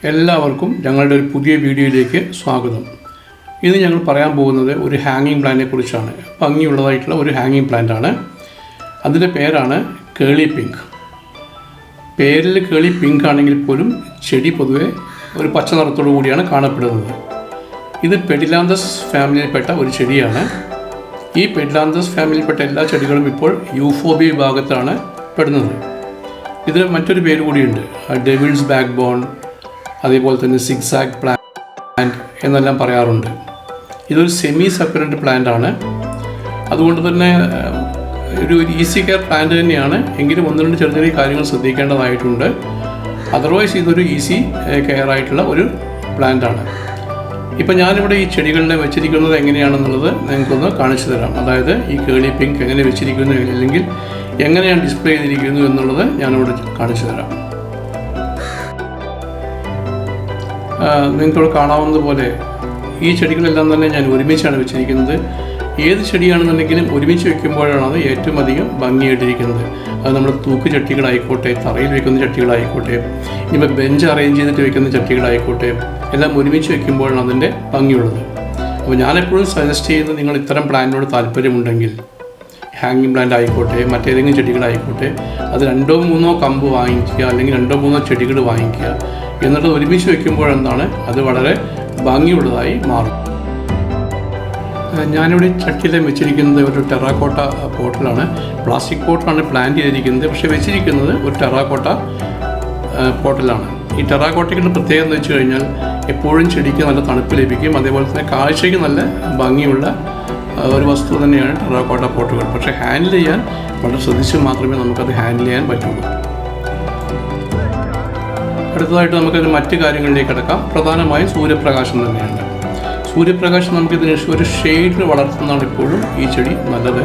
എല്ലാവർക്കും ഞങ്ങളുടെ ഒരു പുതിയ വീഡിയോയിലേക്ക് സ്വാഗതം. ഇന്ന് ഞങ്ങൾ പറയാൻ പോകുന്നത് ഒരു ഹാങ്ങിങ് പ്ലാന്റിനെ കുറിച്ചാണ്. ഭംഗിയുള്ളതായിട്ടുള്ള ഒരു ഹാങ്ങിങ് പ്ലാന്റാണ്. അതിൻ്റെ പേരാണ് കേളി പിങ്ക്. പേരിൽ കേളി പിങ്ക് ആണെങ്കിൽ പോലും ചെടി പൊതുവെ ഒരു പച്ച നിറത്തോടു കൂടിയാണ് കാണപ്പെടുന്നത്. ഇത് പെഡിലാന്തസ് ഫാമിലിയിൽപ്പെട്ട ഒരു ചെടിയാണ്. ഈ പെഡിലാന്തസ് ഫാമിലിയിൽപ്പെട്ട എല്ലാ ചെടികളും ഇപ്പോൾ യൂഫോബിയ വിഭാഗത്താണ് പെടുന്നത്. ഇതിന് മറ്റൊരു പേര് കൂടിയുണ്ട്, ഡെവിൾസ് ബാക്ക് ബോൺ, അതേപോലെ തന്നെ സിഗ്സാഗ് പ്ലാന്റ് എന്നെല്ലാം പറയാറുണ്ട്. ഇതൊരു സെമി സക്കുലൻ്റ് പ്ലാന്റ് ആണ്. അതുകൊണ്ട് തന്നെ ഒരു ഈസി കെയർ പ്ലാന്റ് തന്നെയാണ്. എങ്കിലും ഒന്ന് രണ്ട് ചെറിയ ചെറിയ കാര്യങ്ങൾ ശ്രദ്ധിക്കേണ്ടതായിട്ടുണ്ട്. അതർവൈസ് ഇതൊരു ഈസി കെയർ ആയിട്ടുള്ള ഒരു പ്ലാന്റ് ആണ്. ഇപ്പം ഞാനിവിടെ ഈ ചെടികളിനെ വെച്ചിരിക്കുന്നത് എങ്ങനെയാണെന്നുള്ളത് നിങ്ങൾക്കൊന്ന് കാണിച്ചു തരാം. അതായത് ഈ കേളി പിങ്ക് എങ്ങനെ വെച്ചിരിക്കുന്നു, അല്ലെങ്കിൽ എങ്ങനെയാണ് ഡിസ്പ്ലേ ചെയ്തിരിക്കുന്നു എന്നുള്ളത് ഞാനിവിടെ കാണിച്ചു തരാം. നിങ്ങൾക്കിവിടെ കാണാവുന്നത് പോലെ ഈ ചെടികളെല്ലാം തന്നെ ഞാൻ ഒരുമിച്ചാണ് വെച്ചിരിക്കുന്നത്. ഏത് ചെടിയാണെന്നുണ്ടെങ്കിലും ഒരുമിച്ച് വെക്കുമ്പോഴാണ് അത് ഏറ്റവും അധികം ഭംഗിയായിട്ടിരിക്കുന്നത്. അത് നമ്മുടെ തൂക്ക് ചട്ടികളായിക്കോട്ടെ, തറയിൽ വെക്കുന്ന ചട്ടികളായിക്കോട്ടെ, ഇനിയിപ്പോൾ ബെഞ്ച് അറേഞ്ച് ചെയ്തിട്ട് വെക്കുന്ന ചട്ടികളായിക്കോട്ടെ, എല്ലാം ഒരുമിച്ച് വെക്കുമ്പോഴാണ് അതിൻ്റെ ഭംഗിയുള്ളത്. അപ്പോൾ ഞാനെപ്പോഴും സജസ്റ്റ് ചെയ്യുന്നത്, നിങ്ങൾ ഇത്തരം പ്ലാന്റിനോട് താല്പര്യമുണ്ടെങ്കിൽ, ഹാങ്ങിങ് പ്ലാന്റ് ആയിക്കോട്ടെ, മറ്റേതെങ്കിലും ചെടികളായിക്കോട്ടെ, അത് 2-3 കമ്പ് വാങ്ങിക്കുക, അല്ലെങ്കിൽ 2-3 ചെടികൾ വാങ്ങിക്കുക. എന്നിട്ട് ഒരുമിച്ച് വയ്ക്കുമ്പോഴെന്താണ് അത് വളരെ ഭംഗിയുള്ളതായി മാറും. ഞാനിവിടെ ചട്ടിയിൽ വെച്ചിരിക്കുന്നത് ഒരു ടെറാക്കോട്ട പോട്ടിലാണ്. പ്ലാസ്റ്റിക് പോട്ടിലാണ് പ്ലാന്റ് ചെയ്തിരിക്കുന്നത്, പക്ഷേ വെച്ചിരിക്കുന്നത് ഒരു ടെറാക്കോട്ട പോട്ടിലാണ്. ഈ ടെറാക്കോട്ടയ്ക്കുള്ള പ്രത്യേകത എന്ന് വെച്ച് കഴിഞ്ഞാൽ എപ്പോഴും ചെടിക്ക് നല്ല തണുപ്പ് ലഭിക്കും. അതേപോലെ തന്നെ കാഴ്ചയ്ക്ക് നല്ല ഭംഗിയുള്ള ഒരു വസ്തു തന്നെയാണ് ടെറാക്കോട്ട പോട്ടുകൾ. പക്ഷേ ഹാൻഡിൽ ചെയ്യാൻ വളരെ ശ്രദ്ധിച്ച് മാത്രമേ നമുക്കത് ഹാൻഡിൽ ചെയ്യാൻ പറ്റുള്ളൂ. അടുത്തതായിട്ട് നമുക്കത് മറ്റ് കാര്യങ്ങളിലേക്ക് കിടക്കാം. പ്രധാനമായും സൂര്യപ്രകാശം തന്നെയാണ്. സൂര്യപ്രകാശം നമുക്കിതിന് ഒരു ഷെയ്ഡിൽ വളർത്തുന്നതാണ് ഇപ്പോഴും ഈ ചെടി നല്ലത്.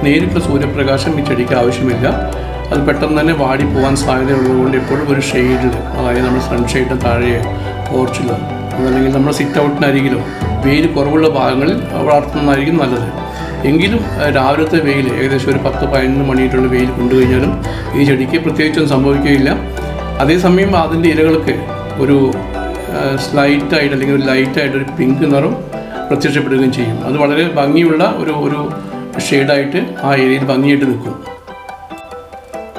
നേരിട്ടുള്ള സൂര്യപ്രകാശം ഈ ചെടിക്ക് ആവശ്യമില്ല. അത് പെട്ടെന്ന് തന്നെ വാടിപ്പോകാൻ സാധ്യതയുള്ളതുകൊണ്ട് എപ്പോഴും ഒരു ഷെയ്ഡിൽ, അതായത് നമ്മൾ സൺഷെയ്ഡിന് താഴെയോ പോർച്ചിലോ അതല്ലെങ്കിൽ നമ്മുടെ സിറ്റ് ഔട്ടിനരികിലോ വെയിൽ കുറവുള്ള ഭാഗങ്ങളിൽ വളർത്തുന്നതായിരിക്കും നല്ലത്. എങ്കിലും രാവിലത്തെ വെയിൽ ഏകദേശം ഒരു 10-11 മണിയായിട്ടുള്ള വെയിൽ കൊണ്ടുകഴിഞ്ഞാലും ഈ ചെടിക്ക് പ്രത്യേകിച്ചൊന്നും സംഭവിക്കുകയില്ല. അതേസമയം അതിൻ്റെ ഇലകൾക്ക് ഒരു സ്ലൈറ്റായിട്ട് അല്ലെങ്കിൽ ഒരു ലൈറ്റായിട്ടൊരു പിങ്ക് നിറം പ്രത്യക്ഷപ്പെടുകയും ചെയ്യും. അത് വളരെ ഭംഗിയുള്ള ഒരു ഷെയ്ഡായിട്ട് ആ ഏരിയയിൽ ഭംഗിയായിട്ട് നിൽക്കും.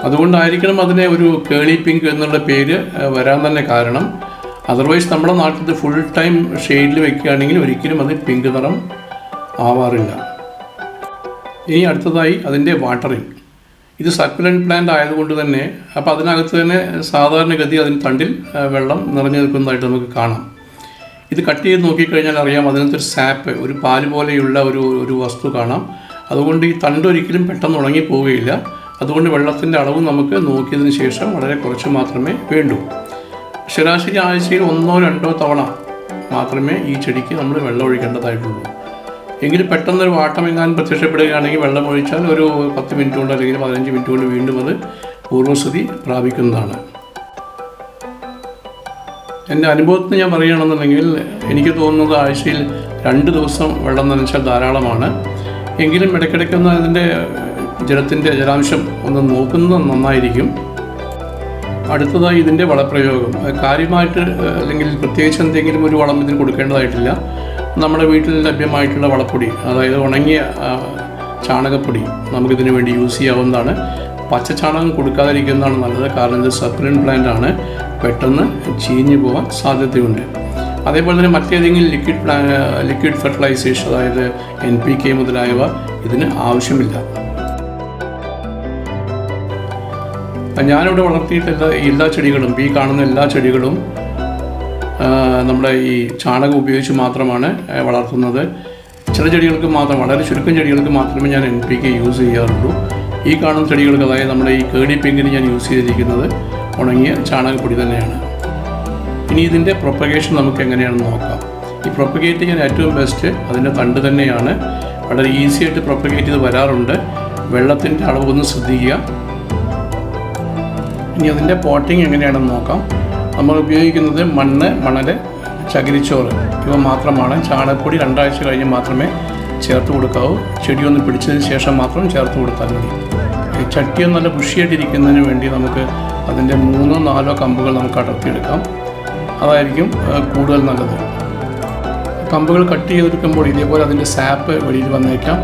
അതുകൊണ്ടായിരിക്കണം അതിനെ ഒരു കേളി പിങ്ക് എന്നുള്ള പേര് വരാൻ തന്നെ കാരണം. അതർവൈസ് നമ്മുടെ നാട്ടിൽ ഫുൾ ടൈം ഷെയ്ഡിൽ വെക്കുകയാണെങ്കിൽ ഒരിക്കലും അത് പിങ്ക് നിറം ആവാറില്ല. ഇനി അടുത്തതായി അതിൻ്റെ വാട്ടറിങ്. ഇത് സക്കുലൻ്റ് പ്ലാന്റ് ആയതുകൊണ്ട് തന്നെ അപ്പോൾ അതിനകത്ത് തന്നെ സാധാരണഗതി അതിന് തണ്ടിൽ വെള്ളം നിറഞ്ഞു നിൽക്കുന്നതായിട്ട് നമുക്ക് കാണാം. ഇത് കട്ട് ചെയ്ത് നോക്കിക്കഴിഞ്ഞാൽ അറിയാം, അതിനകത്തൊരു സാപ്പ്, ഒരു പാല് പോലെയുള്ള ഒരു വസ്തു കാണാം. അതുകൊണ്ട് ഈ തണ്ട് ഒരിക്കലും പെട്ടെന്ന് ഉണങ്ങി പോവുകയില്ല. അതുകൊണ്ട് വെള്ളത്തിൻ്റെ അളവ് നമുക്ക് നോക്കിയതിന് ശേഷം വളരെ കുറച്ച് മാത്രമേ വേണ്ടൂ. ശരാശരി ആഴ്ചയിൽ 1-2 തവണ മാത്രമേ ഈ ചെടിക്ക് നമ്മൾ വെള്ളം ഒഴിക്കേണ്ടതായിട്ടുള്ളൂ. എങ്കിലും പെട്ടെന്നൊരു വാട്ടമെങ്ങാനും പ്രത്യക്ഷപ്പെടുകയാണെങ്കിൽ വെള്ളം ഒഴിച്ചാൽ ഒരു 10 മിനിറ്റ് കൊണ്ട് അല്ലെങ്കിൽ 15 മിനിറ്റ് കൊണ്ട് വീണ്ടും അത് പൂർവ്വസ്ഥിതി പ്രാപിക്കുന്നതാണ്. എൻ്റെ അനുഭവത്തിൽ ഞാൻ പറയുകയാണെന്നുണ്ടെങ്കിൽ എനിക്ക് തോന്നുന്നത് ആഴ്ചയിൽ 2 ദിവസം വെള്ളം നനച്ചാൽ ധാരാളമാണ്. എങ്കിലും ഇടയ്ക്കിടയ്ക്കൊന്ന് അതിൻ്റെ ജലാംശം ഒന്ന് നോക്കുന്നത് നന്നായിരിക്കും. അടുത്തതായി ഇതിൻ്റെ വളപ്രയോഗം. കാര്യമായിട്ട് അല്ലെങ്കിൽ പ്രത്യേകിച്ച് എന്തെങ്കിലും ഒരു വളം ഇതിന് കൊടുക്കേണ്ടതായിട്ടില്ല. നമ്മുടെ വീട്ടിൽ ലഭ്യമായിട്ടുള്ള വളപ്പൊടി, അതായത് ഉണങ്ങിയ ചാണകപ്പൊടി നമുക്കിതിന് വേണ്ടി യൂസ് ചെയ്യാവുന്നതാണ്. പച്ച ചാണകം കൊടുക്കാതിരിക്കുന്നതാണ് നല്ലത്. കാരണം ഇത് സക്കുലൻ്റ് പ്ലാന്റ് ആണ്, പെട്ടെന്ന് ചീഞ്ഞു പോകാൻ സാധ്യതയുണ്ട്. അതേപോലെ തന്നെ മറ്റേതെങ്കിലും ലിക്വിഡ് ഫെർട്ടിലൈസേഷൻ, അതായത് NPK മുതലായവ ഇതിന് ആവശ്യമില്ല. ഞാനിവിടെ വളർത്തിയിട്ടുള്ള എല്ലാ ചെടികളും, ഈ കാണുന്ന എല്ലാ ചെടികളും നമ്മുടെ ഈ ചാണകം ഉപയോഗിച്ച് മാത്രമാണ് വളർത്തുന്നത്. ചില ചെടികൾക്ക് മാത്രം, വളരെ ചുരുക്കം ചെടികൾക്ക് മാത്രമേ ഞാൻ NPK യൂസ് ചെയ്യാറുള്ളൂ. ഈ കാണുന്ന ചെടികൾക്ക്, അതായത് നമ്മുടെ ഈ കേളി പിങ്കിന് ഞാൻ യൂസ് ചെയ്തിരിക്കുന്നത് ഉണങ്ങിയ ചാണകപ്പൊടി തന്നെയാണ്. ഇനി ഇതിൻ്റെ പ്രൊപ്പഗേഷൻ നമുക്ക് എങ്ങനെയാണെന്ന് നോക്കാം. ഈ പ്രൊപ്പഗേറ്റ് ചെയ്യാൻ ഏറ്റവും ബെസ്റ്റ് അതിൻ്റെ തണ്ട് തന്നെയാണ്. വളരെ ഈസി ആയിട്ട് പ്രൊപ്പഗേറ്റ് ചെയ്ത് വരാറുണ്ട്. വെള്ളത്തിൻ്റെ അളവൊന്ന് ശ്രദ്ധിക്കുക. ഇനി അതിൻ്റെ പോട്ടിങ് എങ്ങനെയാണെന്ന് നോക്കാം. നമ്മൾ ഉപയോഗിക്കുന്നത് മണ്ണ്, മണൽ, ചകിരിച്ചോറ് ഇവ മാത്രമാണ്. ചാണകപ്പൊടി 2 ആഴ്ച കഴിഞ്ഞ് മാത്രമേ ചേർത്ത് കൊടുക്കാവൂ. ചെടി ഒന്ന് പിടിച്ചതിന് ശേഷം മാത്രം ചേർത്ത് കൊടുത്താൽ മതി. ചട്ടിയും നല്ല ബുഷിയായിട്ടിരിക്കുന്നതിന് വേണ്ടി നമുക്ക് അതിൻ്റെ 3-4 കമ്പുകൾ നമുക്ക് അടർത്തിയെടുക്കാം. അതായിരിക്കും കൂടുതൽ നല്ലത്. കമ്പുകൾ കട്ട് ചെയ്തെടുക്കുമ്പോൾ ഇതേപോലെ അതിൻ്റെ സാപ്പ് വെളിയിൽ വന്നേക്കാം.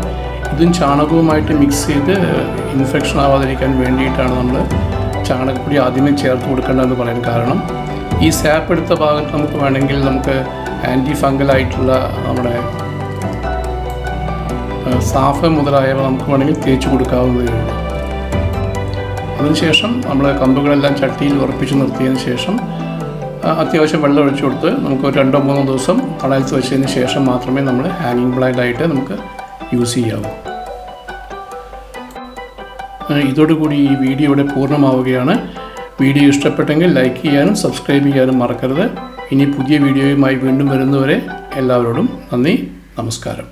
ഇതും ചാണകവുമായിട്ട് മിക്സ് ചെയ്ത് ഇൻഫെക്ഷൻ ആവാതിരിക്കാൻ വേണ്ടിയിട്ടാണ് നമ്മൾ ചാണകപ്പൊടി ആദ്യമേ ചേർത്ത് കൊടുക്കേണ്ടതെന്ന് പറയാൻ കാരണം, ഈ സാപ്പ് എടുത്ത ഭാഗത്ത് നമുക്ക് വേണമെങ്കിൽ നമുക്ക് ആൻറ്റി ഫംഗലായിട്ടുള്ള നമ്മുടെ സാഫ് മുതലായവ നമുക്ക് വേണമെങ്കിൽ തേച്ച് കൊടുക്കാവുന്നതേ ഉള്ളൂ. അതിനുശേഷം നമ്മൾ കമ്പുകളെല്ലാം ചട്ടിയിൽ ഉറപ്പിച്ച് നിർത്തിയതിന് ശേഷം അത്യാവശ്യം വെള്ളം ഒഴിച്ചു കൊടുത്ത് നമുക്ക് 2-3 ദിവസം തണലത്ത് വെച്ചതിന് ശേഷം മാത്രമേ നമ്മൾ ഹാങ്ങിങ് പ്ലാന്റായിട്ട് നമുക്ക് യൂസ് ചെയ്യാവൂ. ഇതോടുകൂടി ഈ വീഡിയോ ഇവിടെ പൂർണ്ണമാവുകയാണ്. വീഡിയോ ഇഷ്ടപ്പെട്ടെങ്കിൽ ലൈക്ക് ചെയ്യാനും സബ്സ്ക്രൈബ് ചെയ്യാനും മറക്കരുത്. ഇനി പുതിയ വീഡിയോയുമായി വീണ്ടും വരുന്നവരെ എല്ലാവരോടും നന്ദി, നമസ്കാരം.